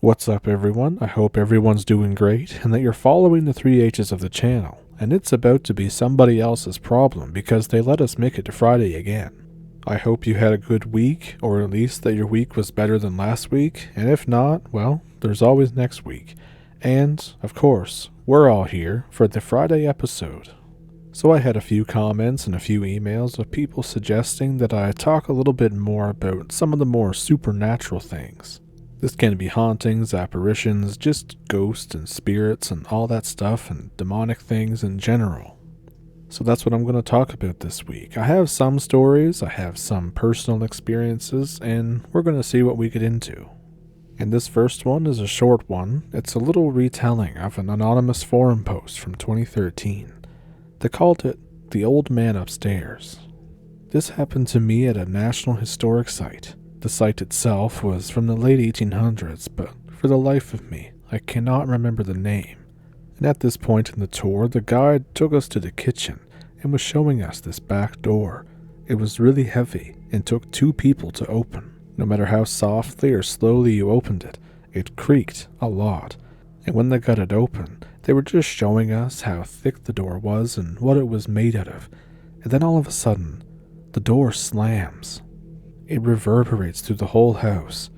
What's up, everyone? I hope everyone's doing great and that you're following the 3H's of the channel, and it's about to be somebody else's problem because they let us make it to Friday again. I hope you had a good week, or at least that your week was better than last week, and if not, well, there's always next week. And, of course, we're all here for the Friday episode. So I had a few comments and a few emails of people suggesting that I talk a little bit more about some of the more supernatural things. This can be hauntings, apparitions, just ghosts and spirits and all that stuff and demonic things in general. So that's what I'm going to talk about this week. I have some stories, I have some personal experiences, and we're going to see what we get into. And this first one is a short one. It's a little retelling of an anonymous forum post from 2013. They called it The Old Man Upstairs. This happened to me at a National Historic Site. The site itself was from the late 1800s, but for the life of me, I cannot remember the name. And at this point in the tour, the guide took us to the kitchen and was showing us this back door. It was really heavy and took 2 people to open. No matter how softly or slowly you opened it, it creaked a lot. And when they got it open, they were just showing us how thick the door was and what it was made out of. And then all of a sudden, the door slams. It reverberates through the whole house.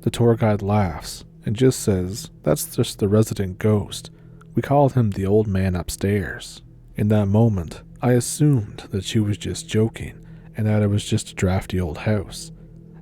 The tour guide laughs and just says, "That's just the resident ghost. We call him the old man upstairs." In that moment, I assumed that she was just joking and that it was just a drafty old house.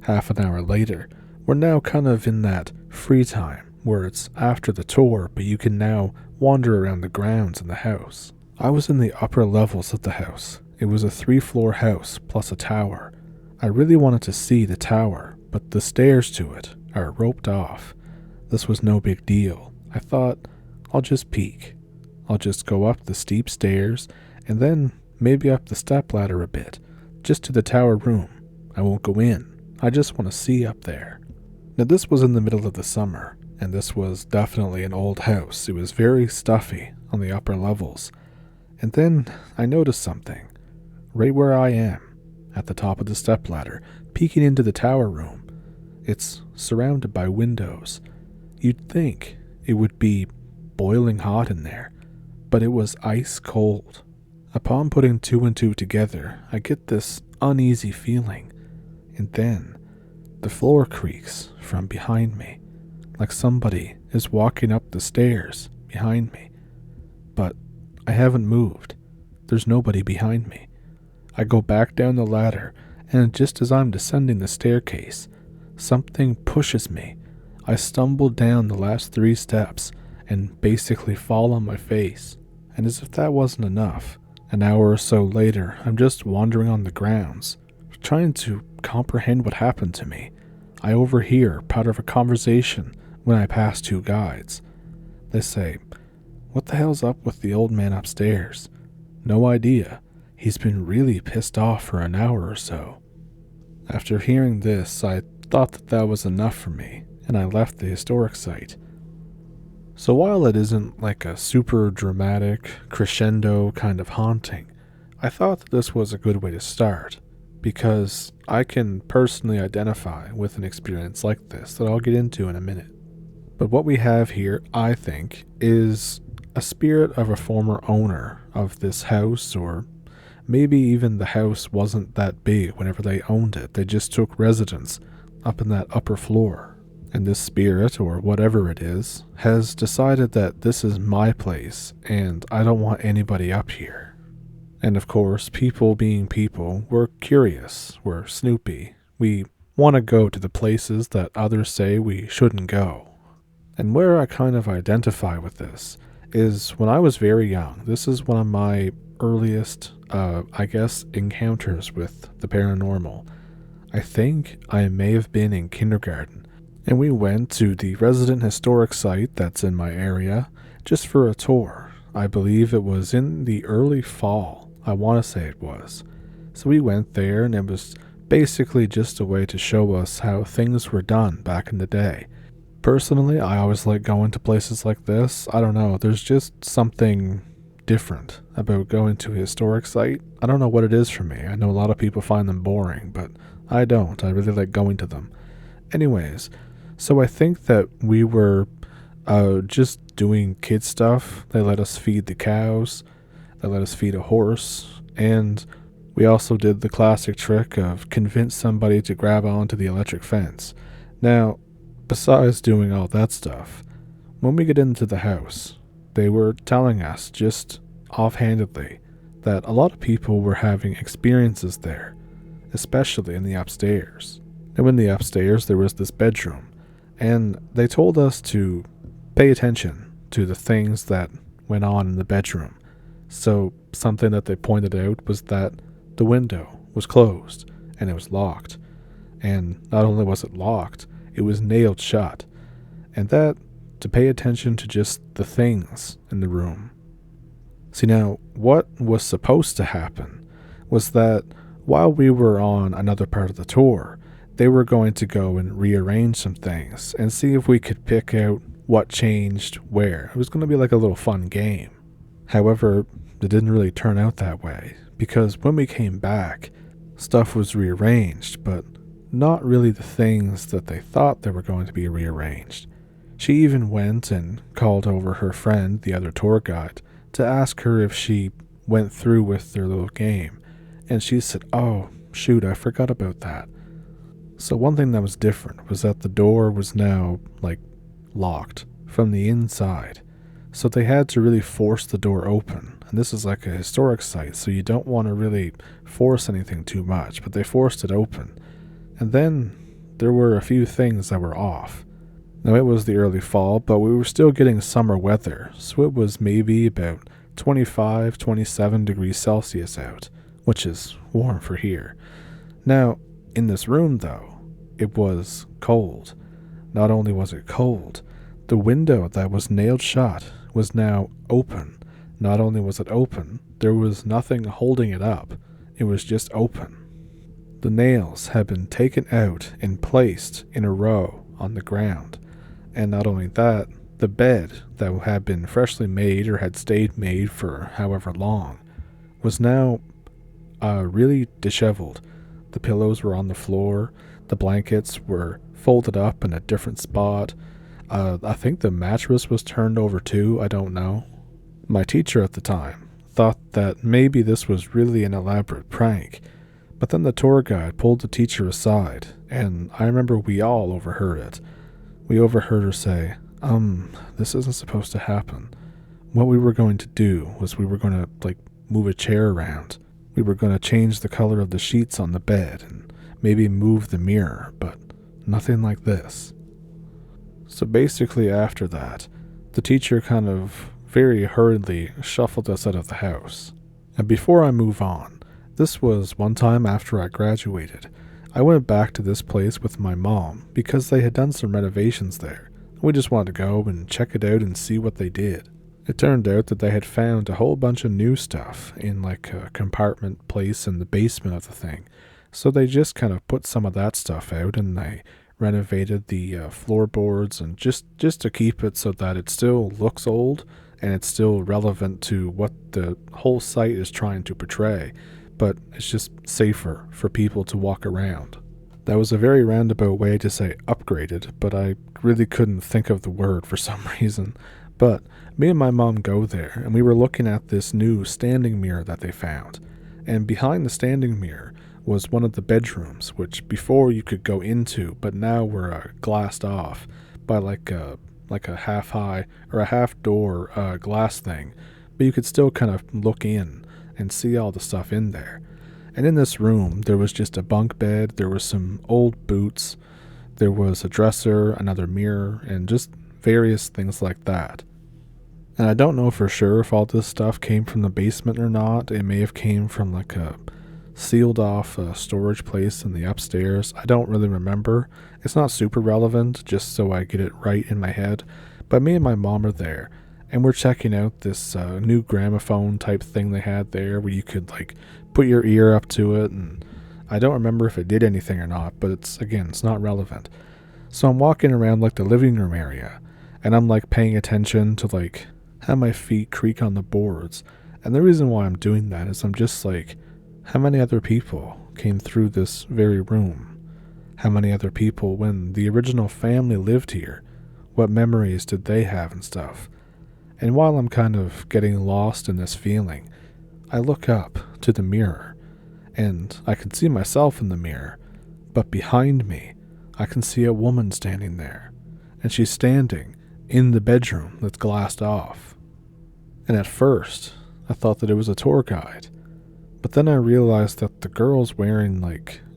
Half an hour later, we're now kind of in that free time where it's after the tour, but you can now wander around the grounds in the house. I was in the upper levels of the house. It was a 3-floor house plus a tower. I really wanted to see the tower, but the stairs to it are roped off. This was no big deal. I thought, I'll just peek. I'll just go up the steep stairs and then maybe up the stepladder a bit, just to the tower room. I won't go in. I just want to see up there. Now this was in the middle of the summer, and this was definitely an old house. It was very stuffy on the upper levels. And then I noticed something. Right where I am, at the top of the stepladder, peeking into the tower room. It's surrounded by windows. You'd think it would be boiling hot in there, but it was ice cold. Upon putting 2 and 2 together, I get this uneasy feeling, and then the floor creaks from behind me, like somebody is walking up the stairs behind me. But I haven't moved. There's nobody behind me. I go back down the ladder, and just as I'm descending the staircase, something pushes me. I stumble down the last 3 steps and basically fall on my face. And as if that wasn't enough, an hour or so later, I'm just wandering on the grounds, trying to comprehend what happened to me. I overhear part of a conversation when I pass 2 guides. They say, "What the hell's up with the old man upstairs? No idea. He's been really pissed off for an hour or so." After hearing this, I thought that was enough for me, and I left the historic site. So while it isn't like a super dramatic, crescendo kind of haunting, I thought that this was a good way to start, because I can personally identify with an experience like this that I'll get into in a minute. But what we have here, I think, is a spirit of a former owner of this house, or maybe even the house wasn't that big whenever they owned it. They just took residence up in that upper floor. And this spirit, or whatever it is, has decided that this is my place and I don't want anybody up here. And of course, people being people, we're curious, we're snoopy. We want to go to the places that others say we shouldn't go. And where I kind of identify with this is when I was very young. This is one of my earliest, encounters with the paranormal. I think I may have been in kindergarten, and we went to the resident historic site that's in my area just for a tour. I believe it was in the early fall. I want to say it was. So we went there, and it was basically just a way to show us how things were done back in the day. Personally, I always like going to places like this. I don't know, there's just something different about going to a historic site. I don't know what it is for me. I know a lot of people find them boring, but I don't. I really like going to them. Anyways, So I think that we were just doing kid stuff. They let us feed the cows, they let us feed a horse, and we also did the classic trick of convince somebody to grab onto the electric fence. Now, besides doing all that stuff, when we get into the house, they were telling us just offhandedly that a lot of people were having experiences there, especially in the upstairs. Now, in the upstairs, there was this bedroom, and they told us to pay attention to the things that went on in the bedroom. So, something that they pointed out was that the window was closed and it was locked. And not only was it locked, it was nailed shut. And that to pay attention to just the things in the room. See, now, what was supposed to happen was that while we were on another part of the tour, they were going to go and rearrange some things and see if we could pick out what changed where. It was going to be like a little fun game. However, it didn't really turn out that way, because when we came back, stuff was rearranged, but not really the things that they thought they were going to be rearranged. She even went and called over her friend, the other tour guide, to ask her if she went through with their little game, and she said, "Oh, shoot, I forgot about that." So one thing that was different was that the door was now, locked from the inside. So they had to really force the door open. And this is like a historic site, so you don't want to really force anything too much, but they forced it open. And then there were a few things that were off. Now, it was the early fall, but we were still getting summer weather, so it was maybe about 25, 27 degrees Celsius out, which is warm for here. Now, in this room, though, it was cold. Not only was it cold, the window that was nailed shut was now open. Not only was it open, there was nothing holding it up. It was just open. The nails had been taken out and placed in a row on the ground. And not only that, the bed that had been freshly made or had stayed made for however long was now really disheveled. The pillows were on the floor. The blankets were folded up in a different spot. I think the mattress was turned over too. I don't know. My teacher at the time thought that maybe this was really an elaborate prank. But then the tour guide pulled the teacher aside, and I remember we all overheard it. We overheard her say, this isn't supposed to happen. What we were going to do was we were going to, move a chair around. We were going to change the color of the sheets on the bed and maybe move the mirror, but nothing like this. So basically after that, the teacher kind of very hurriedly shuffled us out of the house. And before I move on, this was one time after I graduated. I went back to this place with my mom because they had done some renovations there. We just wanted to go and check it out and see what they did. It turned out that they had found a whole bunch of new stuff in a compartment place in the basement of the thing. So they just kind of put some of that stuff out and they renovated the floorboards and just to keep it so that it still looks old and it's still relevant to what the whole site is trying to portray, but it's just safer for people to walk around. That was a very roundabout way to say upgraded, but I really couldn't think of the word for some reason. But me and my mom go there, and we were looking at this new standing mirror that they found. And behind the standing mirror was one of the bedrooms, which before you could go into, but now were glassed off by a half high or a half door glass thing. But you could still kind of look in and see all the stuff in there. And in this room, there was just a bunk bed, there was some old boots, there was a dresser, another mirror, and just various things like that. And I don't know for sure if all this stuff came from the basement or not. It may have came from a sealed off storage place in the upstairs. I don't really remember. It's not super relevant, just so I get it right in my head. But me and my mom are there, and we're checking out this new gramophone type thing they had there where you could put your ear up to it, and I don't remember if it did anything or not, but it's not relevant. So I'm walking around the living room area, and I'm paying attention to how my feet creak on the boards. And the reason why I'm doing that is I'm just how many other people came through this very room? How many other people, when the original family lived here, what memories did they have and stuff? And while I'm kind of getting lost in this feeling, I look up to the mirror, and I can see myself in the mirror, but behind me, I can see a woman standing there, and she's standing in the bedroom that's glassed off. And at first, I thought that it was a tour guide, but then I realized that the girl's wearing,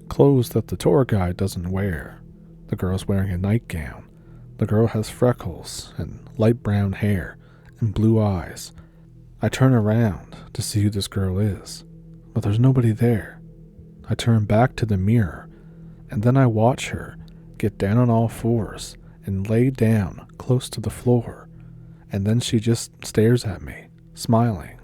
clothes that the tour guide doesn't wear. The girl's wearing a nightgown. The girl has freckles and light brown hair and blue eyes. I turn around to see who this girl is, but there's nobody there. I turn back to the mirror, and then I watch her get down on all fours and lay down close to the floor, and then she just stares at me, smiling.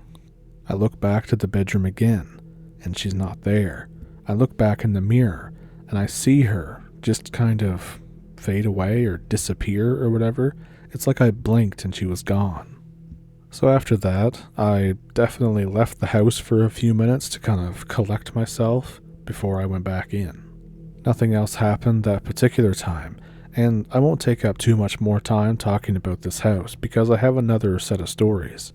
I look back to the bedroom again, and she's not there. I look back in the mirror, and I see her just kind of fade away or disappear or whatever. It's like I blinked and she was gone. So after that, I definitely left the house for a few minutes to kind of collect myself before I went back in. Nothing else happened that particular time, and I won't take up too much more time talking about this house because I have another set of stories.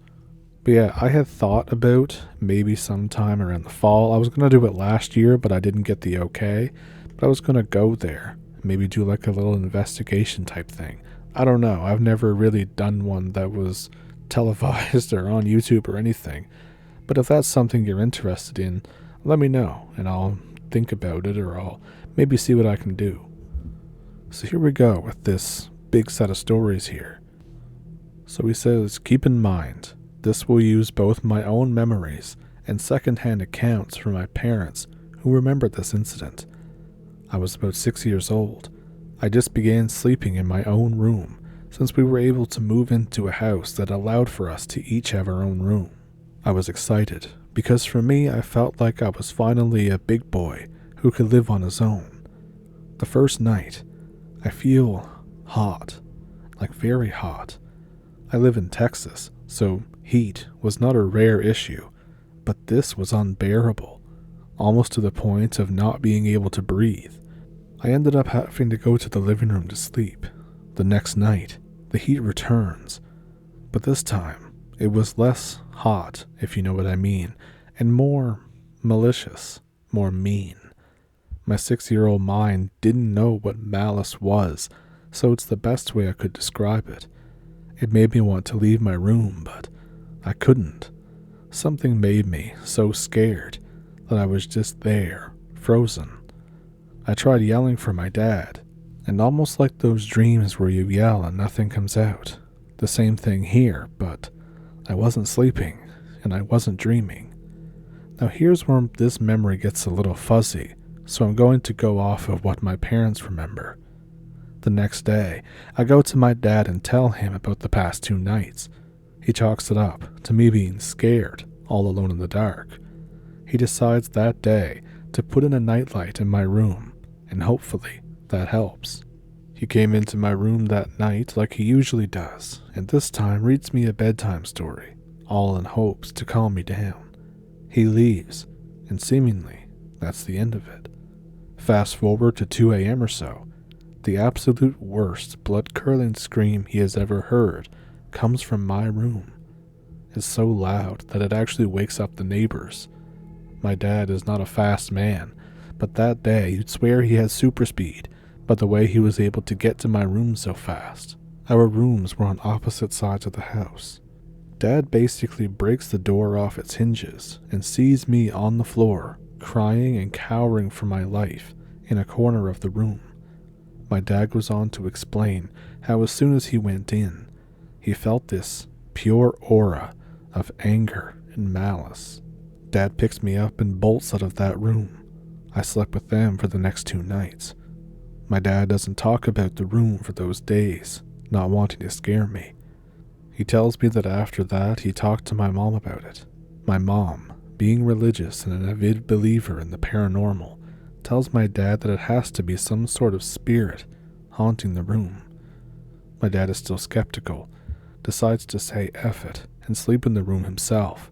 But yeah, I had thought about maybe sometime around the fall. I was going to do it last year, but I didn't get the okay. But I was going to go there, maybe do like a little investigation type thing. I don't know. I've never really done one that was televised or on YouTube or anything. But if that's something you're interested in, let me know, and I'll think about it, or I'll maybe see what I can do. So here we go with this big set of stories here. So he says, keep in mind, this will use both my own memories and second-hand accounts from my parents who remembered this incident. I was about 6 years old. I just began sleeping in my own room since we were able to move into a house that allowed for us to each have our own room. I was excited because for me I felt like I was finally a big boy who could live on his own. The first night, I feel hot, like very hot. I live in Texas, so heat was not a rare issue, but this was unbearable, almost to the point of not being able to breathe. I ended up having to go to the living room to sleep. The next night, the heat returns, but this time, it was less hot, if you know what I mean, and more malicious, more mean. My 6-year-old mind didn't know what malice was, so it's the best way I could describe it. It made me want to leave my room, but I couldn't. Something made me so scared that I was just there, frozen. I tried yelling for my dad, and almost like those dreams where you yell and nothing comes out. The same thing here, but I wasn't sleeping, and I wasn't dreaming. Now here's where this memory gets a little fuzzy, so I'm going to go off of what my parents remember. The next day, I go to my dad and tell him about the past 2 nights. He chalks it up to me being scared, all alone in the dark. He decides that day to put in a nightlight in my room, and hopefully that helps. He came into my room that night like he usually does, and this time reads me a bedtime story, all in hopes to calm me down. He leaves, and seemingly that's the end of it. Fast forward to 2 a.m. or so. The absolute worst blood-curdling scream he has ever heard comes from my room. It's so loud that it actually wakes up the neighbors. My dad is not a fast man, but that day you'd swear he had super speed by the way he was able to get to my room so fast. Our rooms were on opposite sides of the house. Dad basically breaks the door off its hinges and sees me on the floor, crying and cowering for my life in a corner of the room. My dad goes on to explain how as soon as he went in, he felt this pure aura of anger and malice. Dad picks me up and bolts out of that room. I slept with them for the next 2 nights. My dad doesn't talk about the room for those days, not wanting to scare me. He tells me that after that he talked to my mom about it. My mom, being religious and an avid believer in the paranormal, tells my dad that it has to be some sort of spirit haunting the room. My dad is still skeptical, decides to say F it and sleep in the room himself,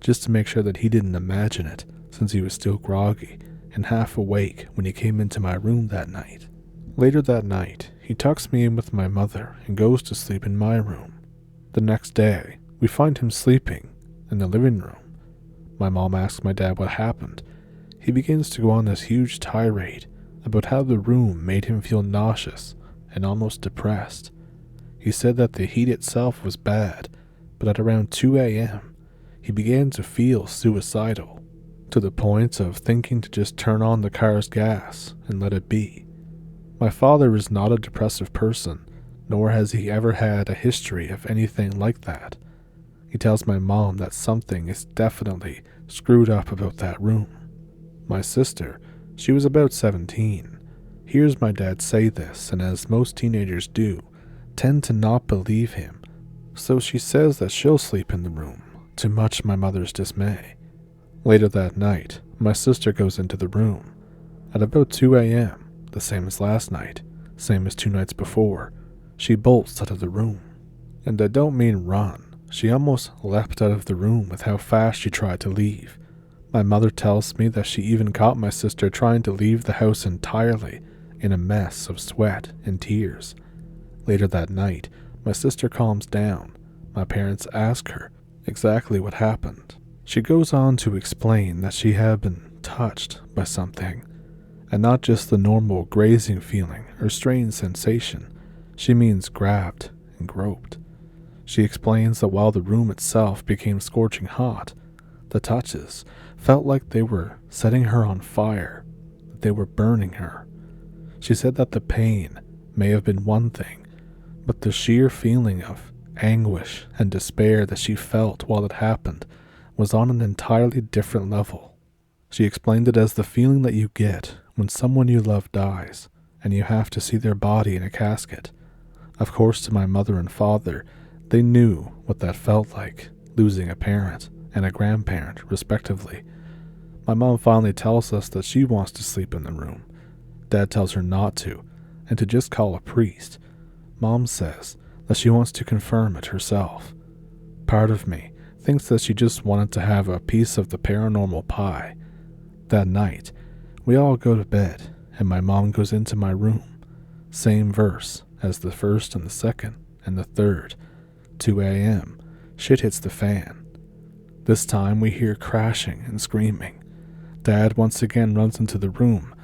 just to make sure that he didn't imagine it since he was still groggy and half awake when he came into my room that night. Later that night, he tucks me in with my mother and goes to sleep in my room. The next day, we find him sleeping in the living room. My mom asks my dad what happened. He begins to go on this huge tirade about how the room made him feel nauseous and almost depressed. He said that the heat itself was bad, but at around 2 a.m., he began to feel suicidal, to the point of thinking to just turn on the car's gas and let it be. My father is not a depressive person, nor has he ever had a history of anything like that. He tells my mom that something is definitely screwed up about that room. My sister, she was about 17, hears my dad say this, and as most teenagers do, tend to not believe him, so she says that she'll sleep in the room, to much my mother's dismay. Later that night, my sister goes into the room. At about 2 a.m., the same as last night, same as 2 nights before, she bolts out of the room. And I don't mean run, she almost leapt out of the room with how fast she tried to leave. My mother tells me that she even caught my sister trying to leave the house entirely, in a mess of sweat and tears. Later that night, my sister calms down. My parents ask her exactly what happened. She goes on to explain that she had been touched by something, and not just the normal grazing feeling or strange sensation. She means grabbed and groped. She explains that while the room itself became scorching hot, the touches felt like they were setting her on fire, that they were burning her. She said that the pain may have been one thing, but the sheer feeling of anguish and despair that she felt while it happened was on an entirely different level. She explained it as the feeling that you get when someone you love dies, and you have to see their body in a casket. Of course, to my mother and father, they knew what that felt like, losing a parent and a grandparent, respectively. My mom finally tells us that she wants to sleep in the room. Dad tells her not to, and to just call a priest. Mom says that she wants to confirm it herself. Part of me thinks that she just wanted to have a piece of the paranormal pie. That night, we all go to bed, and my mom goes into my room. Same verse as the first and the second and the third. 2 a.m., shit hits the fan. This time we hear crashing and screaming. Dad once again runs into the room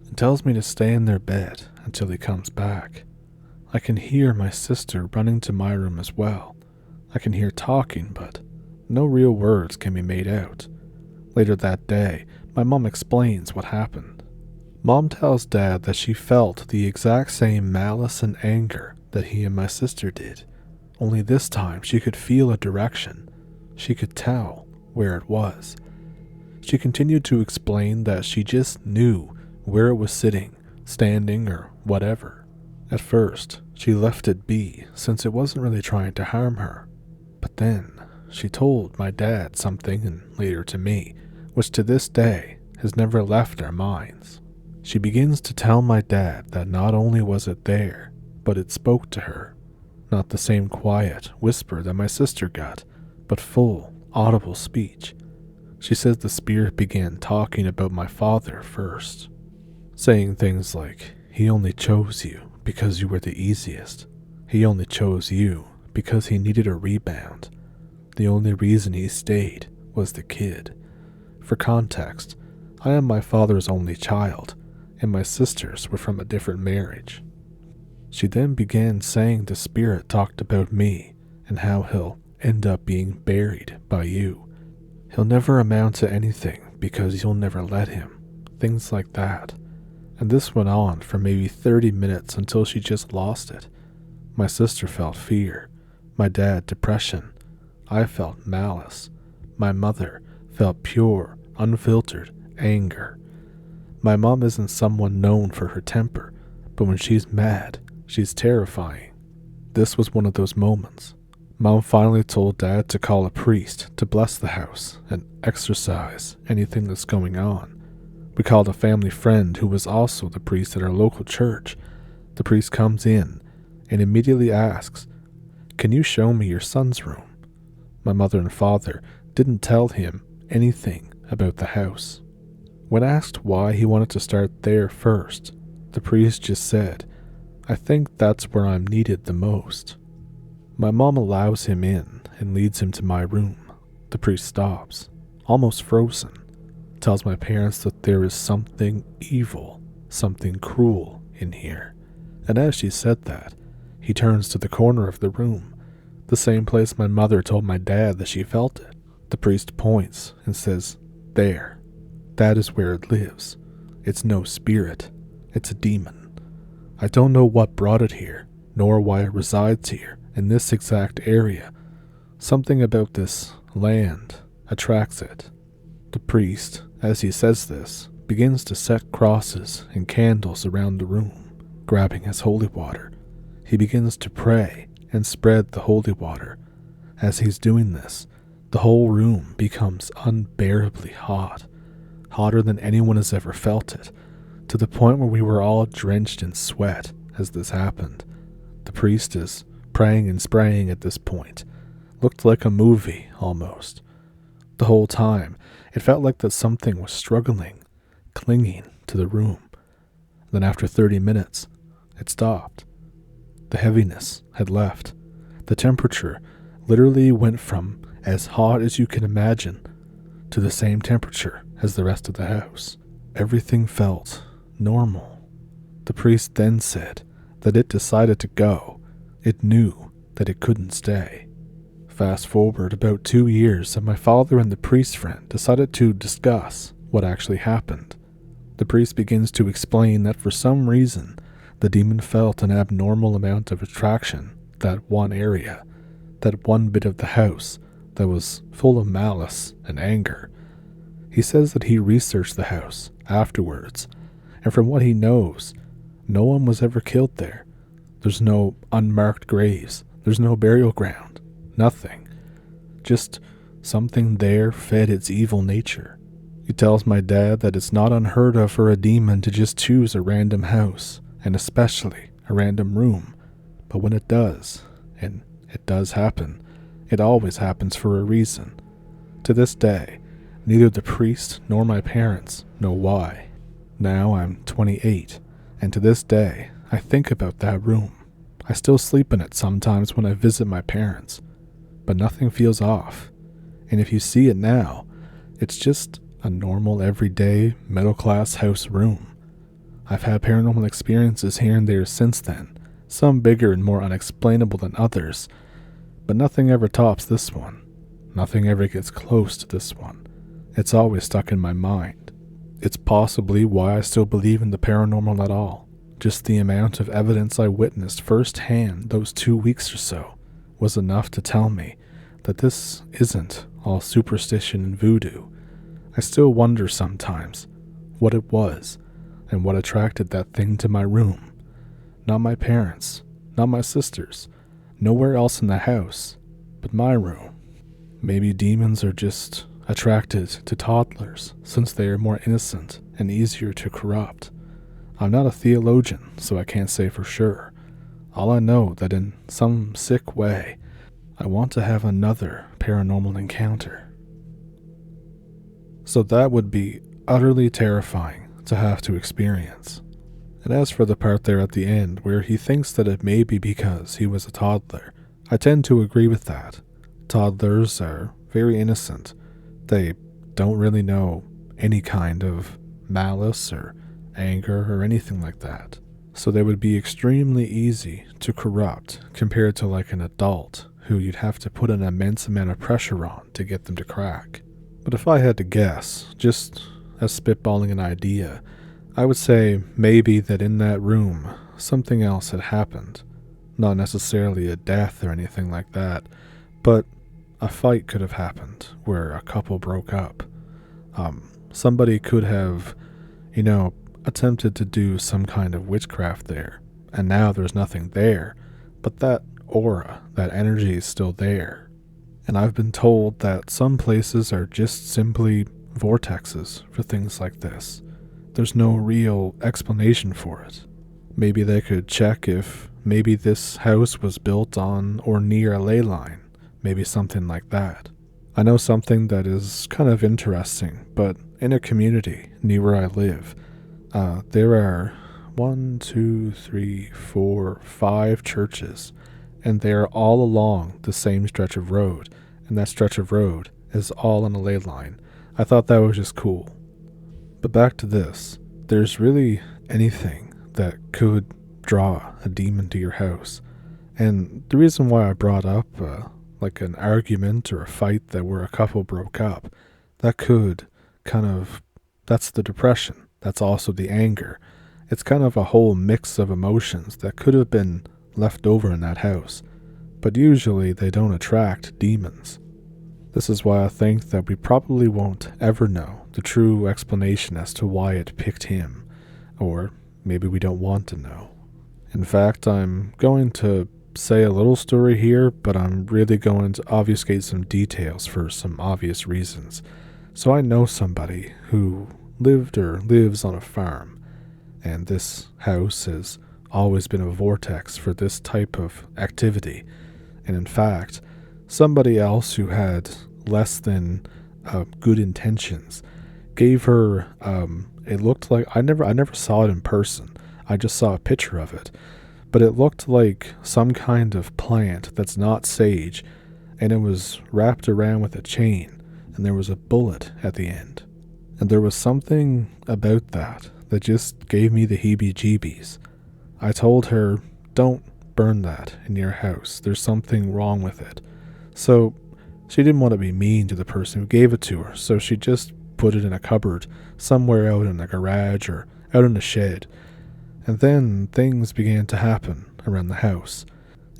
and tells me to stay in their bed until he comes back. I can hear my sister running to my room as well. I can hear talking, but no real words can be made out. Later that day, my mom explains what happened. Mom tells Dad that she felt the exact same malice and anger that he and my sister did, only this time she could feel a direction. She could tell where it was. She continued to explain that she just knew where it was sitting, standing, or whatever. At first, she left it be since it wasn't really trying to harm her. But then, she told my dad something, and later to me, which to this day has never left our minds. She begins to tell my dad that not only was it there, but it spoke to her. Not the same quiet whisper that my sister got, but full, audible speech. She says the spirit began talking about my father first, saying things like, "He only chose you because you were the easiest. He only chose you because he needed a rebound. The only reason he stayed was the kid." For context, I am my father's only child, and my sisters were from a different marriage. She then began saying the spirit talked about me and how he'll end up being buried by you. He'll never amount to anything because you'll never let him. Things like that. And this went on for maybe 30 minutes until she just lost it. My sister felt fear. My dad, depression. I felt malice. My mother felt pure, unfiltered anger. My mom isn't someone known for her temper, but when she's mad, she's terrifying. This was one of those moments. Mom finally told Dad to call a priest to bless the house and exorcise anything that's going on. We called a family friend who was also the priest at our local church. The priest comes in and immediately asks, "Can you show me your son's room?" My mother and father didn't tell him anything about the house. When asked why he wanted to start there first, the priest just said, "I think that's where I'm needed the most." My mom allows him in and leads him to my room. The priest stops, almost frozen, tells my parents that there is something evil, something cruel in here. And as she said that, he turns to the corner of the room, the same place my mother told my dad that she felt it. The priest points and says, "There. That is where it lives. It's no spirit. It's a demon. I don't know what brought it here, nor why it resides here, in this exact area. Something about this land attracts it." The priest, as he says this, begins to set crosses and candles around the room, grabbing his holy water. He begins to pray and spread the holy water. As he's doing this, the whole room becomes unbearably hot, hotter than anyone has ever felt it, to the point where we were all drenched in sweat as this happened. The priest is praying and spraying at this point. Looked like a movie, almost. The whole time, it felt like that something was struggling, clinging to the room. Then after 30 minutes, it stopped. The heaviness had left. The temperature literally went from as hot as you can imagine to the same temperature as the rest of the house. Everything felt normal. The priest then said that it decided to go. It knew that it couldn't stay. Fast forward about 2 years, and my father and the priest friend decided to discuss what actually happened. The priest begins to explain that for some reason, the demon felt an abnormal amount of attraction, that one area, that one bit of the house that was full of malice and anger. He says that he researched the house afterwards, and from what he knows, no one was ever killed there. There's no unmarked graves, there's no burial ground, nothing. Just something there fed its evil nature. He tells my dad that it's not unheard of for a demon to just choose a random house, and especially a random room, but when it does, and it does happen, it always happens for a reason. To this day, neither the priest nor my parents know why. Now I'm 28, and to this day, I think about that room. I still sleep in it sometimes when I visit my parents, but nothing feels off. And if you see it now, it's just a normal, everyday, middle-class house room. I've had paranormal experiences here and there since then, some bigger and more unexplainable than others, but nothing ever tops this one. Nothing ever gets close to this one. It's always stuck in my mind. It's possibly why I still believe in the paranormal at all. Just the amount of evidence I witnessed firsthand those 2 weeks or so was enough to tell me that this isn't all superstition and voodoo. I still wonder sometimes what it was and what attracted that thing to my room. Not my parents, not my sisters, nowhere else in the house, but my room. Maybe demons are just attracted to toddlers since they are more innocent and easier to corrupt. I'm not a theologian, so I can't say for sure. All I know that in some sick way, I want to have another paranormal encounter. So that would be utterly terrifying to have to experience. And as for the part there at the end where he thinks that it may be because he was a toddler, I tend to agree with that. Toddlers are very innocent. They don't really know any kind of malice or anger or anything like that. So they would be extremely easy to corrupt compared to like an adult who you'd have to put an immense amount of pressure on to get them to crack. But if I had to guess, just as spitballing an idea, I would say maybe that in that room something else had happened. Not necessarily a death or anything like that, but a fight could have happened where a couple broke up. Somebody could have, attempted to do some kind of witchcraft there, and now there's nothing there, but that aura, that energy is still there. And I've been told that some places are just simply vortexes for things like this. There's no real explanation for it. Maybe they could check if maybe this house was built on or near a ley line, maybe something like that. I know something that is kind of interesting, but in a community near where I live, there are 5 churches, and they are all along the same stretch of road, and that stretch of road is all on a ley line. I thought that was just cool. But back to this, there's really anything that could draw a demon to your house. And the reason why I brought up like an argument or a fight that where a couple broke up, that could kind of, that's the depression. That's also the anger. It's kind of a whole mix of emotions that could have been left over in that house. But usually they don't attract demons. This is why I think that we probably won't ever know the true explanation as to why it picked him. Or maybe we don't want to know. In fact, I'm going to say a little story here, but I'm really going to obfuscate some details for some obvious reasons. So I know somebody who lived or lives on a farm, and this house has always been a vortex for this type of activity. And in fact, somebody else who had less than good intentions gave her it looked like I never saw it in person. I just saw a picture of it. But it looked like some kind of plant that's not sage, and it was wrapped around with a chain, and there was a bullet at the end. And there was something about that just gave me the heebie-jeebies. I told her, don't burn that in your house. There's something wrong with it. So she didn't want to be mean to the person who gave it to her, so she just put it in a cupboard somewhere out in the garage or out in the shed. And then things began to happen around the house,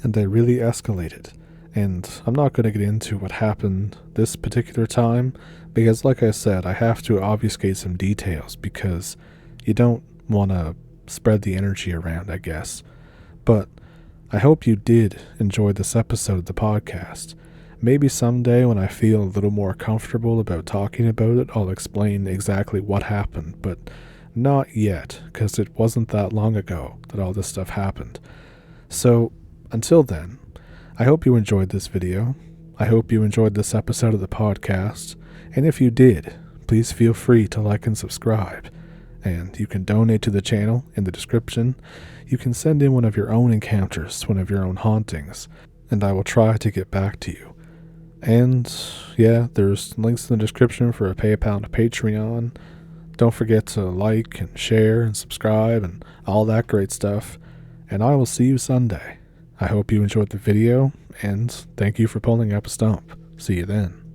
and they really escalated. And I'm not going to get into what happened this particular time, because like I said, I have to obfuscate some details, because you don't want to spread the energy around, I guess. But I hope you did enjoy this episode of the podcast. Maybe someday when I feel a little more comfortable about talking about it, I'll explain exactly what happened, but not yet, because it wasn't that long ago that all this stuff happened. So, until then, I hope you enjoyed this video. I hope you enjoyed this episode of the podcast. And if you did, please feel free to like and subscribe. And you can donate to the channel in the description. You can send in one of your own encounters, one of your own hauntings, and I will try to get back to you. And yeah, there's links in the description for a PayPal and a Patreon. Don't forget to like and share and subscribe and all that great stuff. And I will see you Sunday. I hope you enjoyed the video, and thank you for pulling up a stump. See you then.